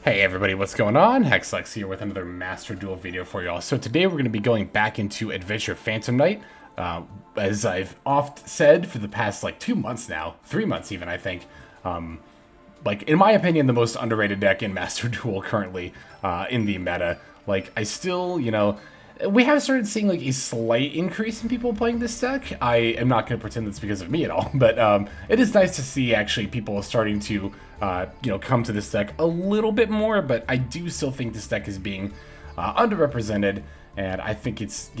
Hey everybody, what's going on? Hexlex here with another Master Duel video for y'all. So today we're going to be going back into Adventure Phantom Knight. As I've oft said for the past like 2 months now, 3 months even I think. Like in my opinion, the most underrated deck in Master Duel currently in the meta. Like I still, we have started seeing like a slight increase in people playing this deck. I am not going to pretend that's because of me at all, but it is nice to see actually people starting to come to this deck a little bit more. But I do still think this deck is being underrepresented, and I think it's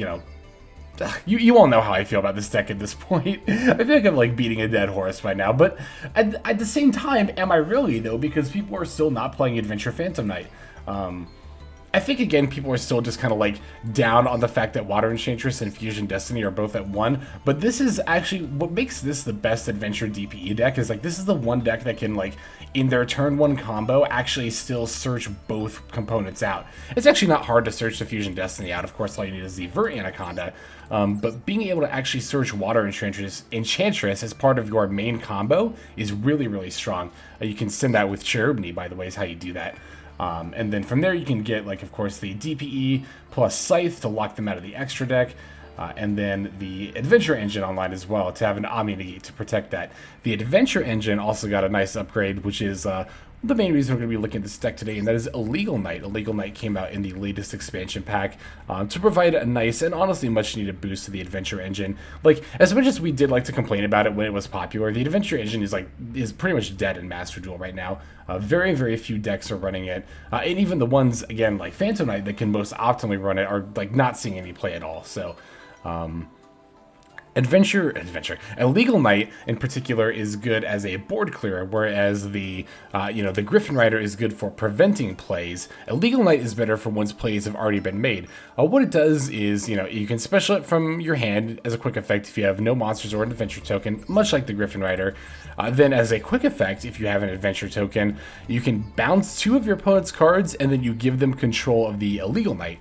you all know how I feel about this deck at this point. I feel like I'm like beating a dead horse by now, but at the same time, am I really though? Because people are still not playing Adventure Phantom Knight. I think, again, people are still just kind of, like, down on the fact that Water Enchantress and Fusion Destiny are both at 1, but this is actually, what makes this the best Adventure DPE deck is, like, this is the one deck that can, like, in their turn 1 combo, actually still search both components out. It's actually not hard to search the Fusion Destiny out, of course, all you need is the Vert Anaconda, but being able to actually search Water Enchantress as part of your main combo is really, really strong. You can send that with Cherubini, by the way, is how you do that. And then from there you can get, like, of course, the DPE plus Scythe to lock them out of the extra deck, and then the Adventure Engine online as well to have an Omni Negate to protect that. The Adventure Engine also got a nice upgrade, which is the main reason we're going to be looking at this deck today, and that is Illegal Knight. Illegal Knight came out in the latest expansion pack to provide a nice and honestly much needed boost to the Adventure Engine. Like, as much as we did like to complain about it when it was popular, the Adventure Engine is pretty much dead in Master Duel right now. Very, very few decks are running it, and even the ones, again, like Phantom Knight that can most optimally run it are like not seeing any play at all. So Illegal Knight in particular is good as a board clearer, whereas the the Gryphon Rider is good for preventing plays. Illegal Knight is better for once plays have already been made. What it does is, you can special it from your hand as a quick effect if you have no monsters or an adventure token, much like the Gryphon Rider. Then as a quick effect, if you have an adventure token, you can bounce 2 of your opponent's cards and then you give them control of the Illegal Knight.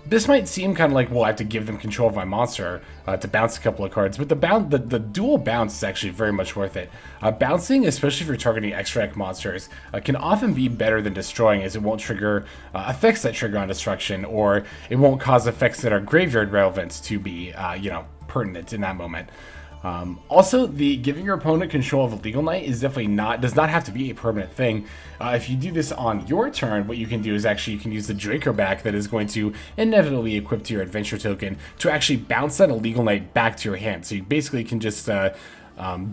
This might seem kind of like, well, I have to give them control of my monster to bounce a couple of cards, but the dual bounce is actually very much worth it. Bouncing, especially if you're targeting extra deck monsters, can often be better than destroying, as it won't trigger effects that trigger on destruction, or it won't cause effects that are graveyard relevant to be, pertinent in that moment. Also, the giving your opponent control of Illegal Knight is definitely does not have to be a permanent thing. If you do this on your turn, what you can do is actually you can use the Dracoback that is going to inevitably equip to your adventure token to actually bounce that Illegal Knight back to your hand. So you basically can just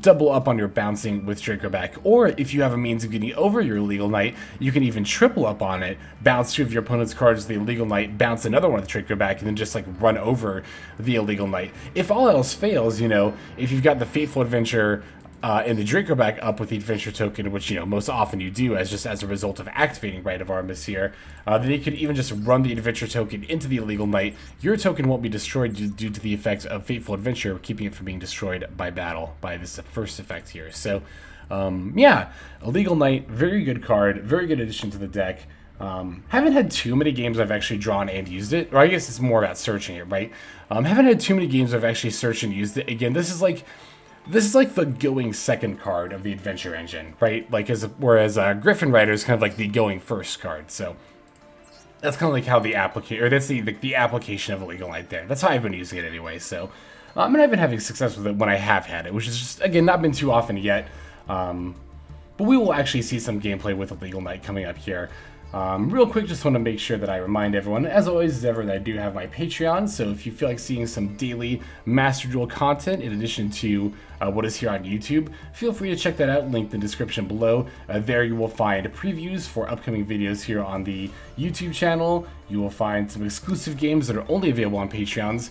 double up on your bouncing with Dracoback, or if you have a means of getting over your Illegal Knight, you can even triple up on it, bounce 2 of your opponent's cards to the Illegal Knight, bounce another one with Dracoback, and then just like run over the Illegal Knight. If all else fails, if you've got the Fateful Adventure and the Dracoback up with the adventure token, which most often you do as a result of activating Rite of Aramesir, then you could even just run the adventure token into the Illegal Knight. Your token won't be destroyed due to the effect of Fateful Adventure, keeping it from being destroyed by battle by this first effect here. So yeah, Illegal Knight, very good card, very good addition to the deck. Haven't had too many games I've actually drawn and used it, or I guess it's more about searching it, right? Haven't had too many games I've actually searched and used it. Again, this is like the going second card of the Adventure Engine, right? Like whereas Gryphon Rider is kind of like the going first card. So that's kind of like how the application of Illegal Knight there. That's how I've been using it anyway. So and I've been having success with it when I have had it, which is just, again, not been too often yet. But we will actually see some gameplay with Illegal Knight coming up here. Real quick, just want to make sure that I remind everyone, as always as ever, that I do have my Patreon, so if you feel like seeing some daily Master Duel content in addition to what is here on YouTube, feel free to check that out, linked in the description below. There you will find previews for upcoming videos here on the YouTube channel. You will find some exclusive games that are only available on Patreons,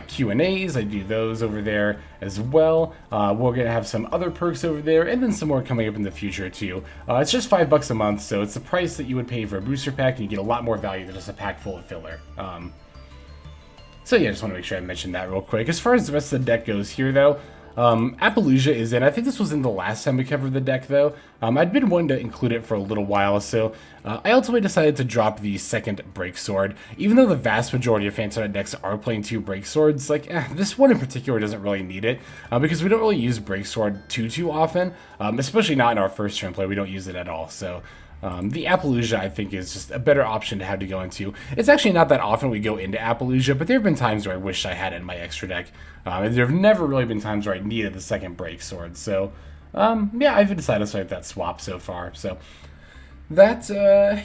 Q&As, I do those over there as well. We're going to have some other perks over there, and then some more coming up in the future too. It's just $5 a month, so it's the price that you would pay for a booster pack, and you get a lot more value than just a pack full of filler. So yeah, I just want to make sure I mentioned that real quick. As far as the rest of the deck goes here, though, Appaloosa is in. I think this was in the last time we covered the deck, though. I'd been wanting to include it for a little while, so I ultimately decided to drop the second Break Sword. Even though the vast majority of Phantom Knight decks are playing 2 Break Swords, like, this one in particular doesn't really need it, because we don't really use Break Sword too often, especially not in our first turn play. We don't use it at all, so The Appaloosa, I think, is just a better option to have to go into. It's actually not that often we go into Appaloosa, but there have been times where I wish I had it in my extra deck. And there have never really been times where I needed the second break sword. So, yeah, I've decided to make that swap so far. So, that,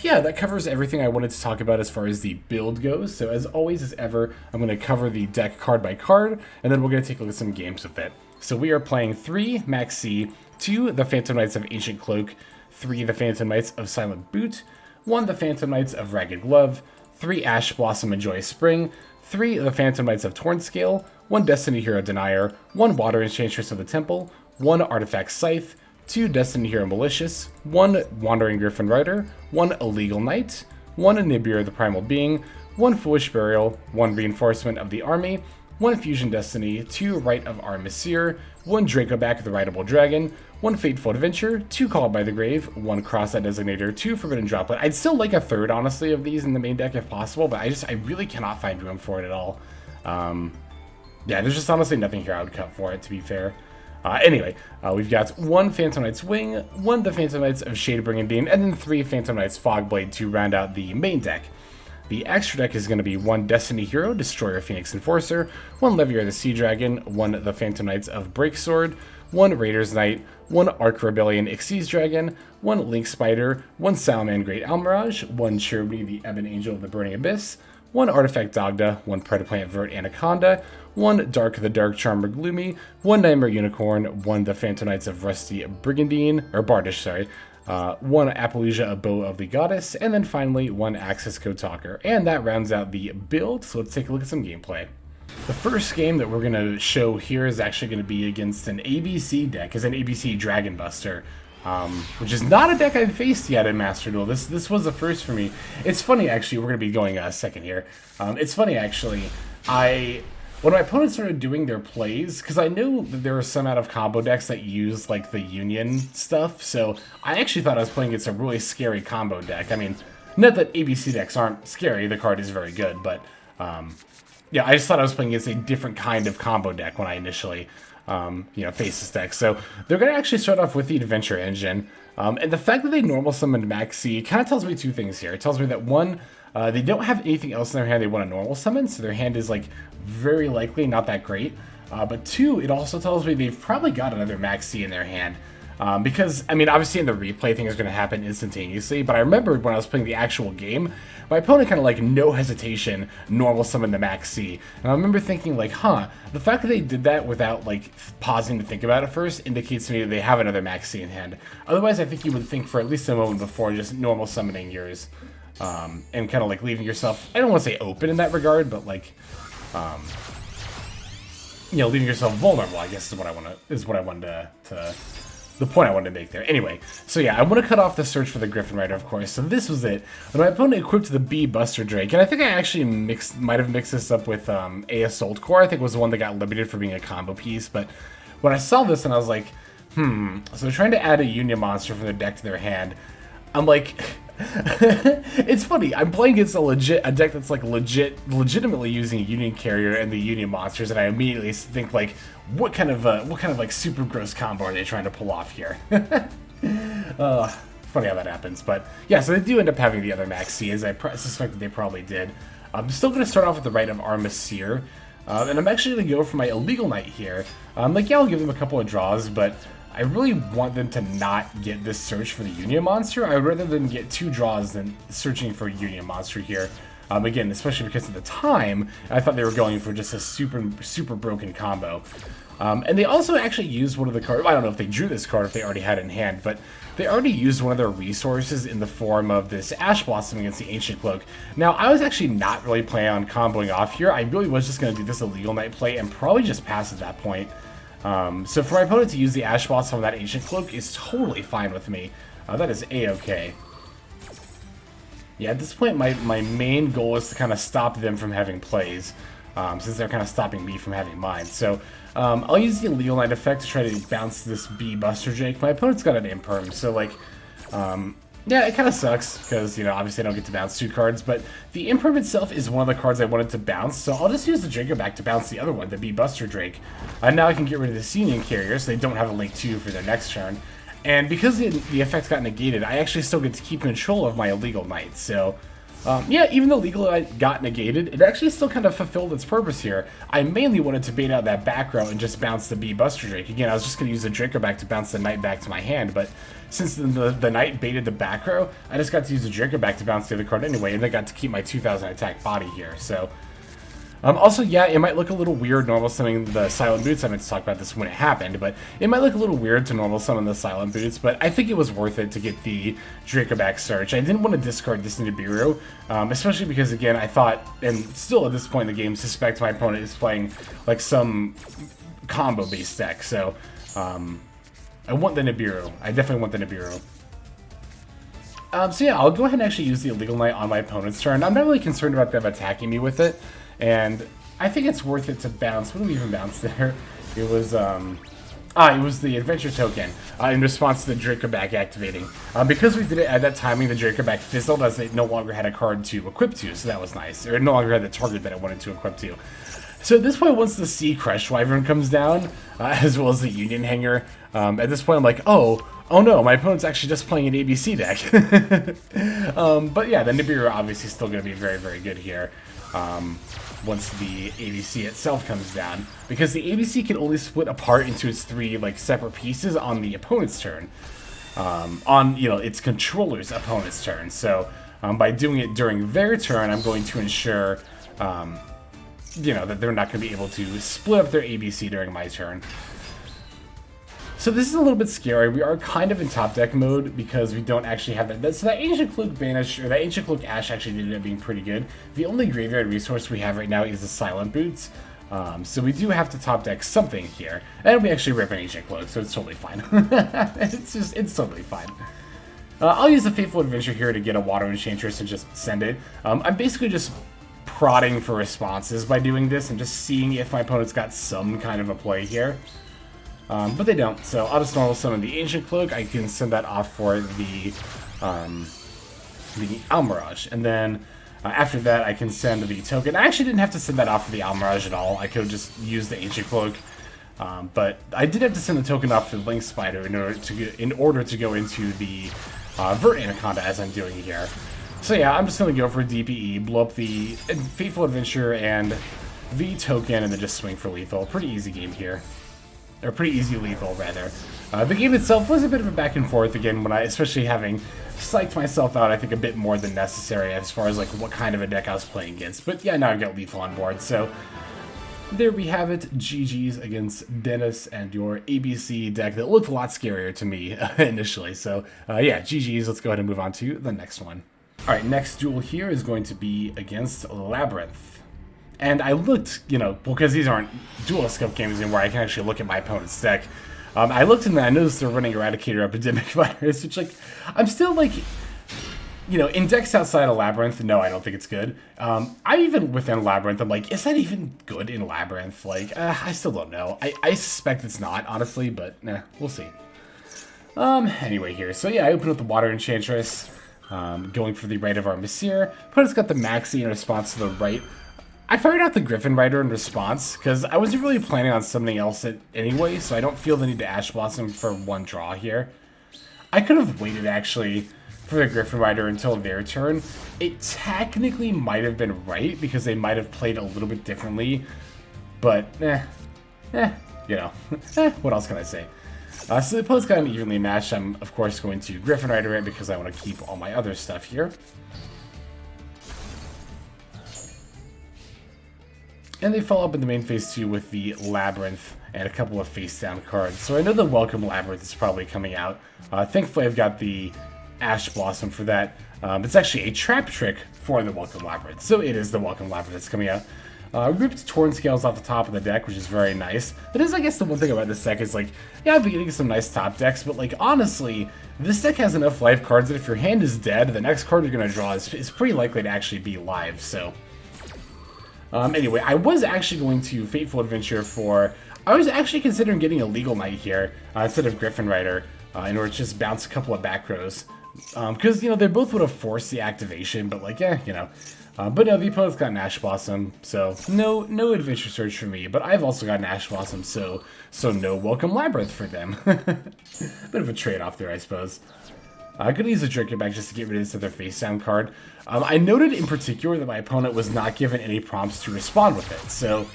yeah, that covers everything I wanted to talk about as far as the build goes. So, as always, as ever, I'm going to cover the deck card by card, and then we're going to take a look at some games with it. So, we are playing 3 Maxx, 2 the Phantom Knights of Ancient Cloak, 3 the Phantom Knights of Silent Boot, 1 the Phantom Knights of Ragged Glove, 3 Ash Blossom and Joyous Spring, 3 the Phantom Knights of Tornscale, 1 Destiny Hero Denier, 1 Water Enchantress of the Temple, 1 Artifact Scythe, 2 Destiny Hero Malicious, 1 Wandering Gryphon Rider, 1 Illegal Knight, 1 Nibiru the Primal Being, 1 Foolish Burial, 1 Reinforcement of the Army, 1 Fusion Destiny, 2 Rite of Aramesir, 1 Dracoback the Rideable Dragon, 1 Fateful Adventure, 2 Called by the Grave, 1 Crossout Designator, 2 Forbidden Droplet. I'd still like a third, honestly, of these in the main deck if possible, but I really cannot find room for it at all. Yeah, there's just honestly nothing here I would cut for it, to be fair. Anyway, we've got 1 Phantom Knight's Wing, 1 the Phantom Knights of Shade Brigandine, and then 3 Phantom Knights Fogblade to round out the main deck. The extra deck is going to be 1 Destiny Hero, Destroyer Phoenix Enforcer, 1 Leviair the Sea Dragon, 1 the Phantom Knights of Breaksword, 1 Raiders Knight, 1 Arc Rebellion Xyz Dragon, 1 Link Spider, 1 Salaman Great Almirage, 1 Cherubini the Ebon Angel of the Burning Abyss, 1 Artifact Dagda, 1 Predaplant Vert Anaconda, 1 Dark the Dark Charmer Gloomy, 1 Nightmare Unicorn, 1 the Phantom Knights of Rusty Brigandine, or Bardish, sorry, 1 Appaloosa Bow of the Goddess, and then finally 1 Access Code Talker. And that rounds out the build, so let's take a look at some gameplay. The first game that we're going to show here is actually going to be against an ABC deck, as an ABC Dragon Buster, which is not a deck I've faced yet in Master Duel. This was the first for me. It's funny, actually, we're going to be going second here. It's funny, actually, when my opponents started doing their plays, because I knew that there were some out of combo decks that used, like, the Union stuff, so I actually thought I was playing against a really scary combo deck. I mean, not that ABC decks aren't scary, the card is very good, but, yeah, I just thought I was playing against a different kind of combo deck when I initially, faced this deck. So they're going to actually start off with the Adventure Engine, and the fact that they normal summoned Maxx kind of tells me 2 things here. It tells me that, 1, they don't have anything else in their hand they want to normal summon, so their hand is, like, very likely not that great. But 2, it also tells me they've probably got another Maxx in their hand. Because, I mean, obviously in the replay, things are going to happen instantaneously, but I remembered when I was playing the actual game, my opponent kind of, like, no hesitation, normal summoned the Maxx. And I remember thinking, like, the fact that they did that without, like, pausing to think about it first indicates to me that they have another Maxx in hand. Otherwise, I think you would think for at least a moment before just normal summoning yours. And kind of, like, leaving yourself, I don't want to say open in that regard, but, like, leaving yourself vulnerable, I guess, is what I wanted to the point I wanted to make there. Anyway, so yeah, I want to cut off the search for the Gryphon Rider, of course. So this was it. When my opponent equipped the B Buster Drake, and I think I actually might have mixed this up with A Assault Core. I think was the one that got limited for being a combo piece. But when I saw this, and I was like, so they're trying to add a Union monster from their deck to their hand. I'm like, it's funny. I'm playing against a deck that's like legitimately using a Union Carrier and the Union monsters, and I immediately think like, what kind of like super gross combo are they trying to pull off here? Funny how that happens, but yeah. So they do end up having the other Maxx, as I suspect that they probably did. I'm still going to start off with the Rite of Aramesir, and I'm actually going to go for my Illegal Knight here. Like, yeah, I'll give them a couple of draws, but I really want them to not get this search for the Union monster. I'd rather them get 2 draws than searching for a Union monster here. Again, especially because at the time, I thought they were going for just a super broken combo. And they also actually used one of the cards. I don't know if they drew this card, if they already had it in hand, but they already used one of their resources in the form of this Ash Blossom against the Ancient Cloak. Now, I was actually not really planning on comboing off here. I really was just going to do this Illegal Knight play and probably just pass at that point. So for my opponent to use the Ash Blossom on that Ancient Cloak is totally fine with me. That is A-okay. Yeah, at this point, my main goal is to kind of stop them from having plays, since they're kind of stopping me from having mine. So I'll use the Illegal Knight effect to try to bounce this B Buster Drake. My opponent's got an Imperm, so like, yeah, it kind of sucks because, obviously I don't get to bounce 2 cards, but the Imperm itself is one of the cards I wanted to bounce, so I'll just use the Dracoback to bounce the other one, the B Buster Drake. Now I can get rid of the Union Carrier, so they don't have a Link 2 for their next turn. And because the effect got negated, I actually still get to keep control of my illegal knight. So, yeah, even though legal knight got negated, it actually still kind of fulfilled its purpose here. I mainly wanted to bait out that back row and just bounce the Bee Buster Drake. Again, I was just going to use the Dracoback to bounce the knight back to my hand, but since the knight baited the back row, I just got to use the Dracoback to bounce the other card anyway, and I got to keep my 2000 attack body here. So, also, yeah, it might look a little weird normal summoning the Silent Boots. I meant to talk about this when it happened, but it might look a little weird to normal summon the Silent Boots, but I think it was worth it to get the Dracoback search. I didn't want to discard this Nibiru, especially because, again, I thought, and still at this point in the game, suspect my opponent is playing, like, some combo-based deck, so, I want the Nibiru. I definitely want the Nibiru. So yeah, I'll go ahead and actually use the Illegal Knight on my opponent's turn. I'm not really concerned about them attacking me with it. And I think it's worth it to bounce. What do we even bounce there? It was, it was the Adventure token in response to the Dracoback activating. Because we did it at that timing, the Dracoback fizzled as it no longer had a card to equip to, so that was nice. Or it no longer had the target that I wanted to equip to. So at this point, once the Sea Crest Wyvern comes down, as well as the Union Hanger, at this point I'm like, oh no, my opponent's actually just playing an ABC deck. But yeah, the Nibiru obviously still going to be very, very good here. Once the ABC itself comes down, because the ABC can only split apart into its 3 like separate pieces on the opponent's turn, on its controller's opponent's turn. So by doing it during their turn, I'm going to ensure that they're not going to be able to split up their ABC during my turn. So this is a little bit scary. We are kind of in top deck mode because we don't actually have that. So that Ancient Cloak Banish, or that Ancient Cloak Ash actually ended up being pretty good. The only graveyard resource we have right now is the Silent Boots. So we do have to top deck something here. And we actually rip an Ancient Cloak, so it's totally fine. it's totally fine. I'll use the Fateful Adventure here to get a Water Enchantress and just send it. I'm basically just prodding for responses by doing this and just seeing if my opponent's got some kind of a play here. But they don't, so I'll just normal summon the Ancient Cloak. I can send that off for the Almirage, and then after that I can send the token. I actually didn't have to send that off for the Almirage at all. I could have just used the Ancient Cloak, but I did have to send the token off for the Link Spider in order to go into the Vert Anaconda as I'm doing here. So yeah, I'm just going to go for DPE, blow up the Fateful Adventure and the token, and then just swing for lethal. Pretty easy game here. Or pretty easy lethal, rather. The game itself was a bit of a back and forth, again, especially having psyched myself out, I think, a bit more than necessary as far as, like, what kind of a deck I was playing against. But yeah, now I've got lethal on board, so there we have it. GG's against Dennis and your ABC deck that looked a lot scarier to me initially. So, yeah, GG's. Let's go ahead and move on to the next one. Alright, next duel here is going to be against Labyrinth. And I looked, because these aren't dual scope games anymore, I can actually look at my opponent's deck. I looked and I noticed they're running Eradicator Epidemic Virus, which, like, I'm still, like, in decks outside of Labyrinth, no, I don't think it's good. I even within Labyrinth, I'm like, is that even good in Labyrinth? Like, I still don't know. I suspect it's not, honestly, but, we'll see. Anyway here, so yeah, I open up the Water Enchantress, going for the Rite of Aramesir. Opponent's got the Maxx in response to the Rite. I fired out the Gryphon Rider in response, because I wasn't really planning on something else anyway, so I don't feel the need to Ash Blossom for one draw here. I could have waited, actually, for the Gryphon Rider until their turn. It technically might have been right, because they might have played a little bit differently, but, what else can I say? So the opponent's got an evenly matched. I'm, of course, going to Gryphon Rider it, because I want to keep all my other stuff here. And they follow up in the main phase 2 with the Labyrinth and a couple of face-down cards. So I know the Welcome Labyrinth is probably coming out. Thankfully, I've got the Ash Blossom for that. It's actually a trap trick for the Welcome Labyrinth. So it is the Welcome Labyrinth that's coming out. Ripped Torn Scales off the top of the deck, which is very nice. That is, I guess, the one thing about this deck is, like, yeah, I've been getting some nice top decks, but, like, honestly, this deck has enough life cards that if your hand is dead, the next card you're going to draw is pretty likely to actually be live, so... anyway, I was actually going to Fateful Adventure I was actually considering getting a Legal Knight here instead of Gryphon Rider in order to just bounce a couple of back rows. Because, you know, they both would have forced the activation, but, like, yeah, you know. But no, the opponent's got an Ash Blossom, so no Adventure Surge for me. But I've also got an Ash Blossom, so no Welcome Labyrinth for them. Bit of a trade-off there, I suppose. I'm going to use a Dracoback just to get rid of this other face down card. I noted in particular that my opponent was not given any prompts to respond with it. So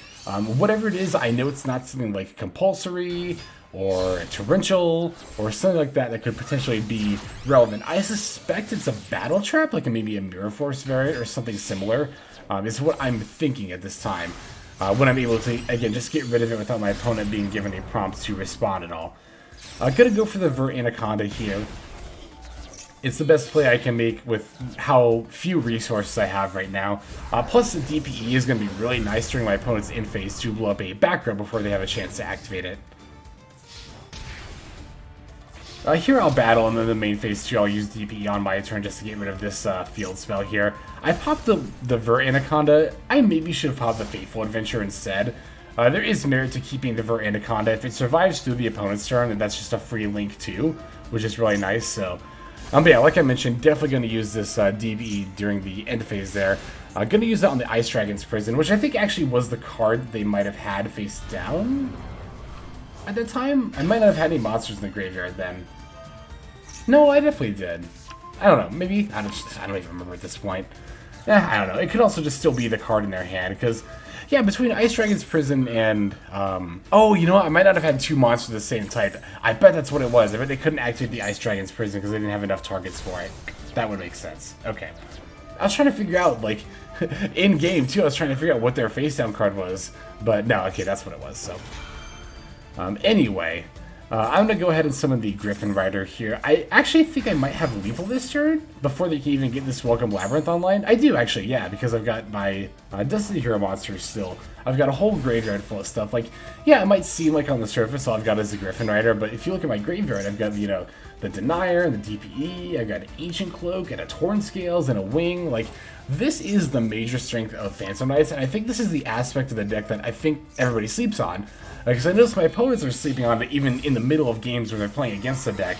whatever it is, I know it's not something like compulsory or a torrential or something like that that could potentially be relevant. I suspect it's a battle trap, like maybe a Mirror Force variant or something similar, is what I'm thinking at this time. When I'm able to, again, just get rid of it without my opponent being given a prompt to respond at all. I'm going to go for the Vert Anaconda here. It's the best play I can make with how few resources I have right now. Plus, the DPE is going to be really nice during my opponent's in phase to blow up a back row before they have a chance to activate it. Here I'll battle, and then the main phase 2 I'll use DPE on my turn just to get rid of this field spell here. I popped the Vert Anaconda. I maybe should have popped the Fateful Adventure instead. There is merit to keeping the Vert Anaconda. If it survives through the opponent's turn, then that's just a free link too, which is really nice, so... but yeah, like I mentioned, definitely going to use this DBE during the end phase there. Going to use that on the Ice Dragon's Prison, which I think actually was the card that they might have had face down at the time. I might not have had any monsters in the graveyard then. No, I definitely did. I don't know, maybe? I don't even remember at this point. I don't know. It could also just still be the card in their hand, because, yeah, between Ice Dragon's Prison and, oh, you know what? I might not have had two monsters of the same type. I bet that's what it was. I bet they couldn't activate the Ice Dragon's Prison because they didn't have enough targets for it. That would make sense. Okay. I was trying to figure out, like, in game, too, I was trying to figure out what their face down card was. But, no, okay, that's what it was, so. Anyway. I'm going to go ahead and summon the Gryphon Rider here. I actually think I might have Lethal this turn before they can even get this Welcome Labyrinth online. I do, actually, yeah, because I've got my Destiny Hero monsters still. I've got a whole graveyard full of stuff. Like, yeah, it might seem like on the surface all I've got is the Gryphon Rider, but if you look at my graveyard, I've got, you know, the Denier and the DPE, I've got an Ancient Cloak and a Torn Scales and a Wing. Like, this is the major strength of Phantom Knights, and I think this is the aspect of the deck that I think everybody sleeps on. Because I notice my opponents are sleeping on it even in the middle of games where they're playing against the deck.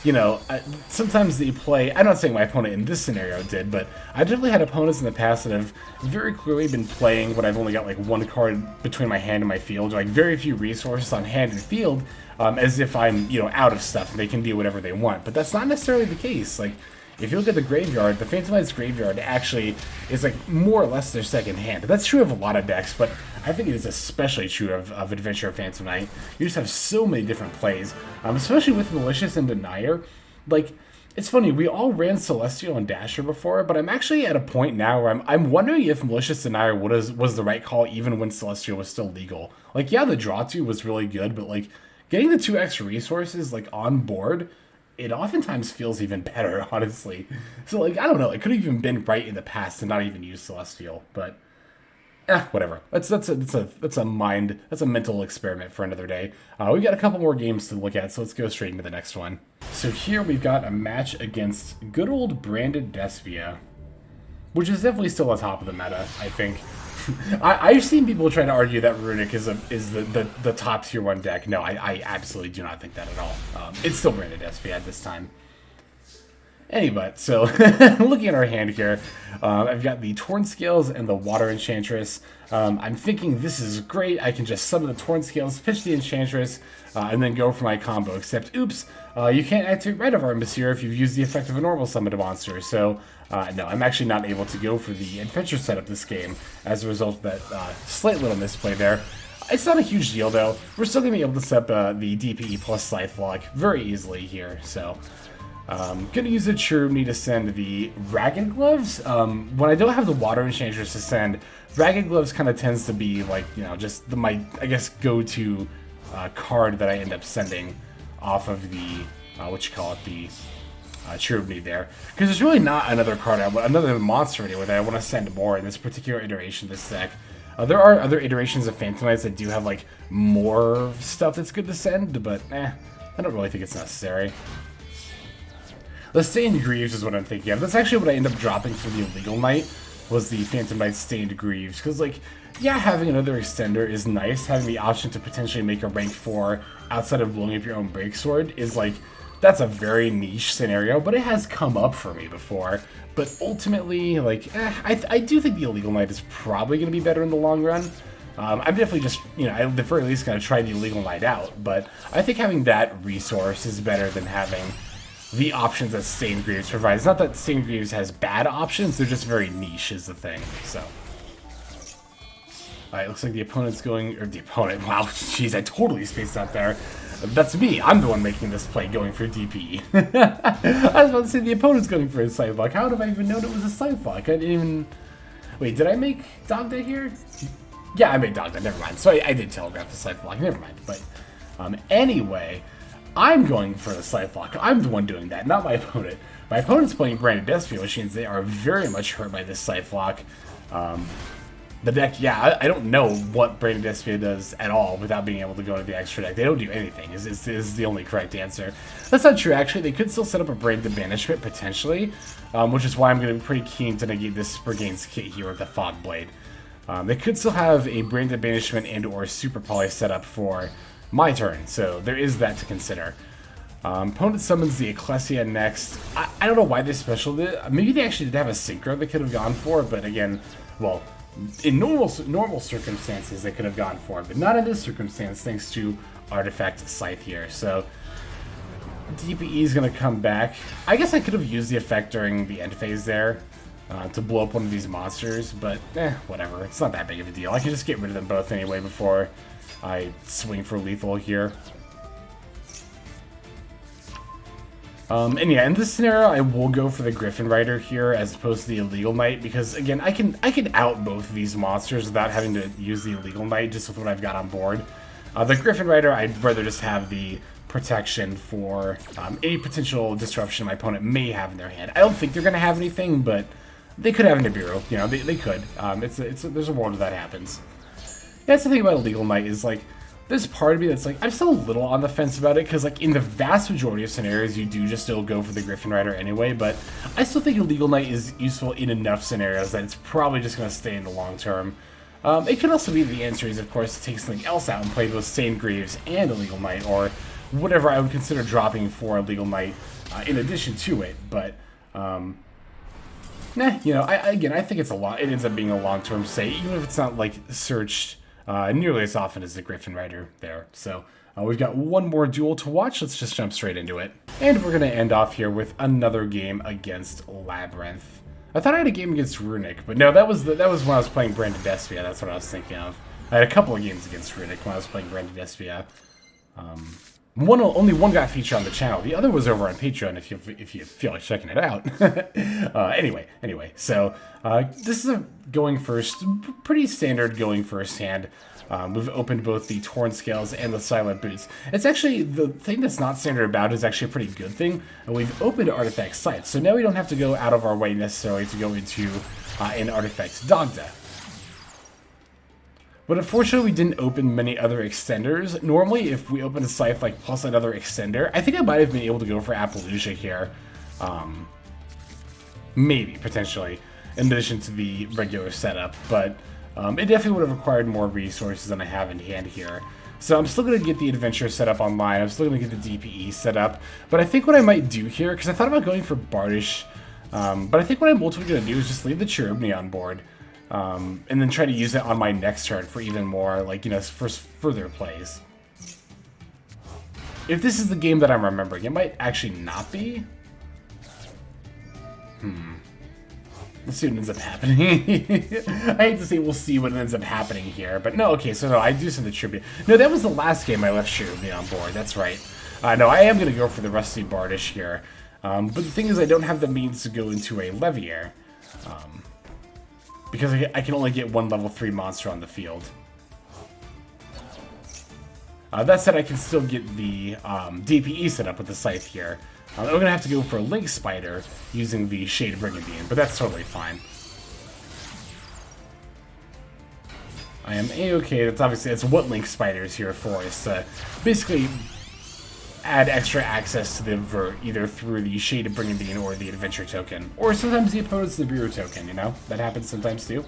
You know, sometimes they play... I'm not saying my opponent in this scenario did, but I definitely had opponents in the past that have very clearly been playing when I've only got like one card between my hand and my field, like very few resources on hand and field, as if I'm, you know, out of stuff and they can do whatever they want. But that's not necessarily the case. Like, if you look at the graveyard, the Phantom Knight's graveyard actually is like more or less their second hand. That's true of a lot of decks, but I think it is especially true of Adventure of Phantom Knight. You just have so many different plays, especially with Malicious and Denier. Like, it's funny, we all ran Celestial and Dasher before, but I'm actually at a point now where I'm wondering if Malicious Denier was the right call even when Celestial was still legal. Like, yeah, the draw 2 was really good, but like, getting the 2 extra resources like on board, it oftentimes feels even better, honestly. So, like, I don't know. It could have even been right in the past to not even use Celestial, but whatever. That's a mental experiment for another day. We've got a couple more games to look at, so let's go straight into the next one. So here we've got a match against good old branded Despia, which is definitely still on top of the meta, I think. I've seen people try to argue that Runic is the top tier 1 deck. No, I absolutely do not think that at all. It's still branded Despia at this time. Anyway, so looking at our hand here, I've got the Torn Scales and the Water Enchantress. I'm thinking this is great. I can just summon the Torn Scales, pitch the Enchantress, and then go for my combo. Except, oops, you can't activate Rite of Aramesir if you've used the effect of a normal summoned monster. So, no, I'm actually not able to go for the Adventure setup this game as a result of that slight little misplay there. It's not a huge deal, though. We're still going to be able to set up the DPE plus Scythe lock very easily here, so... gonna use the Cherubini to send the Ragged Gloves. When I don't have the Water Enchantress to send, Ragged Gloves kind of tends to be like, you know, just my, I guess, go-to card that I end up sending off of the, the Cherubini there. Because there's really not another card, another monster anyway, that I want to send more in this particular iteration of this deck. There are other iterations of Phantom Knights that do have, like, more stuff that's good to send, but, I don't really think it's necessary. The Stained Greaves is what I'm thinking of. That's actually what I end up dropping for the Illegal Knight, was the Phantom Knight Stained Greaves. Because, like, yeah, having another extender is nice. Having the option to potentially make a rank 4 outside of blowing up your own Breaksword is, like, that's a very niche scenario, but it has come up for me before. But ultimately, like, I do think the Illegal Knight is probably going to be better in the long run. I'm definitely just, at the very least going to try the Illegal Knight out, but I think having that resource is better than having the options that Stained Greaves provides. Not that Stained Greaves has bad options, they're just very niche is the thing, so. Alright, looks like the opponent's going, or the opponent, wow, jeez, I totally spaced out there. That's me, I'm the one making this play going for DP. I was about to say the opponent's going for a Scythe Lock. How would I even know it was a Scythe Lock? I didn't even... Wait, did I make Dogda here? Yeah, I made Dogda, never mind. So I did telegraph the Scythe Lock, never mind. But anyway, I'm going for the Scythe Lock. I'm the one doing that, not my opponent. My opponent's playing Branded Despia, which means they are very much hurt by this Scythe Lock. The deck, yeah, I don't know what Branded Despia does at all without being able to go into the extra deck. They don't do anything, is the only correct answer. That's not true, actually. They could still set up a Branded Banishment, potentially, which is why I'm going to be pretty keen to negate this Brigandine's kit here with the Fog Blade. They could still have a Branded Banishment and or Super Poly set up for my turn, so there is that to consider. Opponent summons the Ecclesia next. I don't know why they special did. Maybe they actually did have a Synchro they could have gone for, but again, well... in normal circumstances, they could have gone for it, but not in this circumstance, thanks to Artifact Scythe here. So, DPE is going to come back. I guess I could have used the effect during the end phase there to blow up one of these monsters, but whatever. It's not that big of a deal. I can just get rid of them both anyway before I swing for lethal here. And yeah, in this scenario, I will go for the Gryphon Rider here as opposed to the Illegal Knight because, again, I can out both of these monsters without having to use the Illegal Knight just with what I've got on board. The Gryphon Rider, I'd rather just have the protection for any potential disruption my opponent may have in their hand. I don't think they're going to have anything, but they could have Nibiru. They could. There's a world where that happens. That's the thing about Illegal Knight is, like, there's part of me that's like, I'm still a little on the fence about it, because like in the vast majority of scenarios, you do just still go for the Gryphon Rider anyway, but I still think Illegal Knight is useful in enough scenarios that it's probably just going to stay in the long term. It could also be the answer is, of course, to take something else out and play with Stained Greaves and Illegal Knight, or whatever I would consider dropping for Illegal Knight in addition to it, but, I think it's it ends up being a long-term stay, even if it's not, like, searched nearly as often as the Gryphon Rider there. So we've got one more duel to watch. Let's just jump straight into it. And we're going to end off here with another game against Labyrinth. I thought I had a game against Runic, but no, that was when I was playing Branded Despia. That's what I was thinking of. I had a couple of games against Runic when I was playing Branded Despia. Only one got featured on the channel. The other was over on Patreon if you feel like checking it out. Anyway, so this is a going first, pretty standard going first hand. We've opened both the Torn Scales and the Silent Boots. It's actually, the thing that's not standard about is actually a pretty good thing. And we've opened Artifact Scythe, so now we don't have to go out of our way necessarily to go into an Artifact Dogda. But unfortunately, we didn't open many other extenders. Normally, if we open a Scythe, like, plus another extender, I think I might have been able to go for Appaloosa here. Maybe, potentially, in addition to the regular setup. But it definitely would have required more resources than I have in hand here. So I'm still going to get the adventure set up online. I'm still going to get the DPE set up. But I think what I might do here, because I thought about going for Bardish, but I think what I'm ultimately going to do is just leave the Cherubini on board. And then try to use it on my next turn for even more, like, for further plays. If this is the game that I'm remembering, it might actually not be. Let's see what ends up happening. I hate to say we'll see what ends up happening here, but no, okay, so no, I do send the Tribute. No, that was the last game I left Cherubini on board, that's right. No, I am going to go for the Rusty Bardish here. But the thing is, I don't have the means to go into a Leviair. Because I can only get one level 3 monster on the field. That said, I can still get the DPE set up with the Scythe here. I'm going to have to go for a Link Spider using the Shade Brigandine, but that's totally fine. I am A-okay. That's what Link Spider is here for, is to basically add extra access to the Vert, either through the Shade Brigandine or the Adventure token. Or sometimes the opponent's Nibiru token, That happens sometimes too.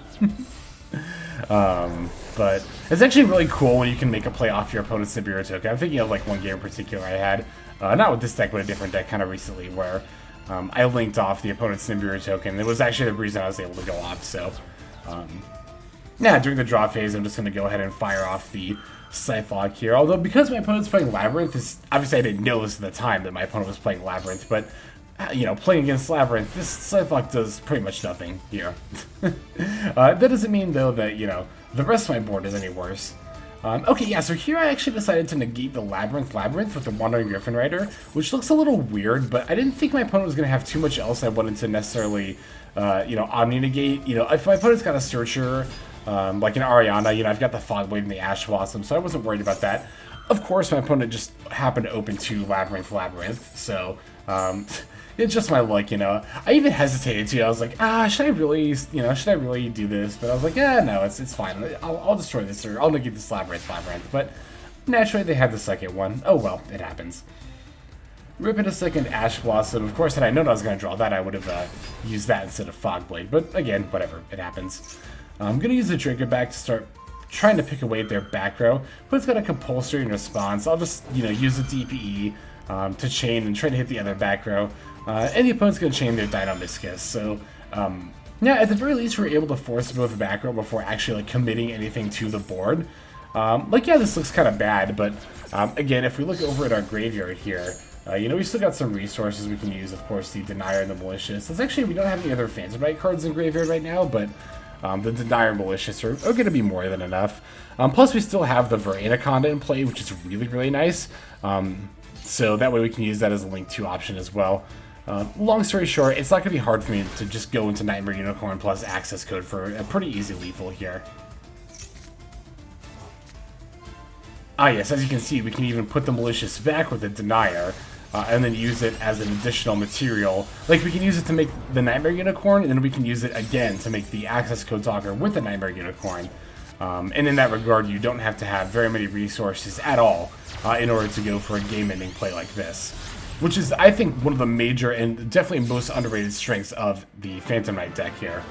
But it's actually really cool when you can make a play off your opponent's Nibiru token. I'm thinking of like one game in particular I had, not with this deck, but a different deck kind of recently, where I linked off the opponent's Nibiru token. It was actually the reason I was able to go off, so yeah, during the draw phase, I'm just going to go ahead and fire off the Scythe lock here. Although, because my opponent's playing Labyrinth, obviously I didn't know this at the time that my opponent was playing Labyrinth, but you know, playing against Labyrinth, this Scythe lock does pretty much nothing here. That doesn't mean, though, that, you know, the rest of my board is any worse. Okay, yeah, so here I actually decided to negate the Labyrinth with the Wandering Gryphon Rider, which looks a little weird, but I didn't think my opponent was going to have too much else I wanted to necessarily, you know, omni-negate. You know, if my opponent's got a Searcher, like an Ariana, you know, I've got the Fogblade and the Ash Blossom, so I wasn't worried about that. Of course, my opponent just happened to open 2 Labyrinth, so, it's just my luck, you know. I even hesitated too. I was like, should I really do this? But I was like, yeah, no, it's fine. I'll destroy this, or I'll negate this Labyrinth. But naturally, they had the second one. Oh well, it happens. Rip in a second Ash Blossom. Of course, had I known I was going to draw that, I would have used that instead of Fogblade. But again, whatever, it happens. I'm going to use the Dracoback to start trying to pick away at their back row, but it's got a compulsory in response. I'll just, you know, use the DPE to chain and try to hit the other back row. And the opponent's going to chain their Deinonychus. So, yeah, at the very least, we're able to force both back row before actually, like, committing anything to the board. Like, yeah, this looks kind of bad, but, again, if we look over at our graveyard here, you know, we still got some resources we can use. Of course, the Denier and the Malicious. It's actually, we don't have any other Phantom Knight cards in graveyard right now, but the Denier and Malicious are going to be more than enough. Plus, we still have the Anaconda in play, which is really, really nice. So that way we can use that as a link 2 option as well. Long story short, it's not going to be hard for me to just go into Nightmare Unicorn plus access code for a pretty easy lethal here. Ah yes, as you can see, we can even put the Malicious back with the Denier, and then use it as an additional material. Like, we can use it to make the Nightmare Unicorn, and then we can use it again to make the access code talker with the Nightmare Unicorn. And in that regard, you don't have to have very many resources at all in order to go for a game-ending play like this. Which is, I think, one of the major and definitely most underrated strengths of the Phantom Knight deck here.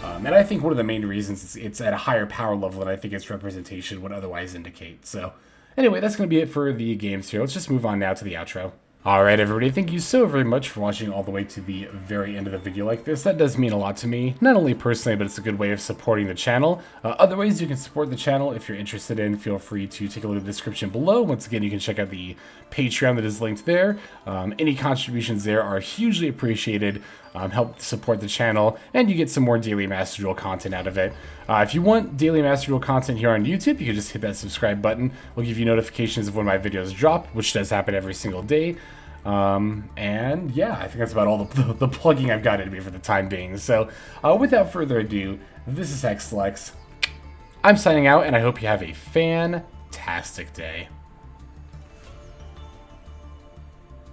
And I think one of the main reasons it's at a higher power level than I think its representation would otherwise indicate. So, anyway, that's going to be it for the games here. Let's just move on now to the outro. Alright everybody, thank you so very much for watching all the way to the very end of the video like this. That does mean a lot to me, not only personally, but it's a good way of supporting the channel. Other ways you can support the channel, if you're interested in, feel free to take a look at the description below. Once again, you can check out the Patreon that is linked there. Any contributions there are hugely appreciated, help support the channel, and you get some more daily Master Duel content out of it. If you want daily Master Duel content here on YouTube, you can just hit that subscribe button. We'll give you notifications of when my videos drop, which does happen every single day. And yeah, I think that's about all the plugging I've got into me for the time being. So without further ado, this is Hexlex. I'm signing out, and I hope you have a fantastic day.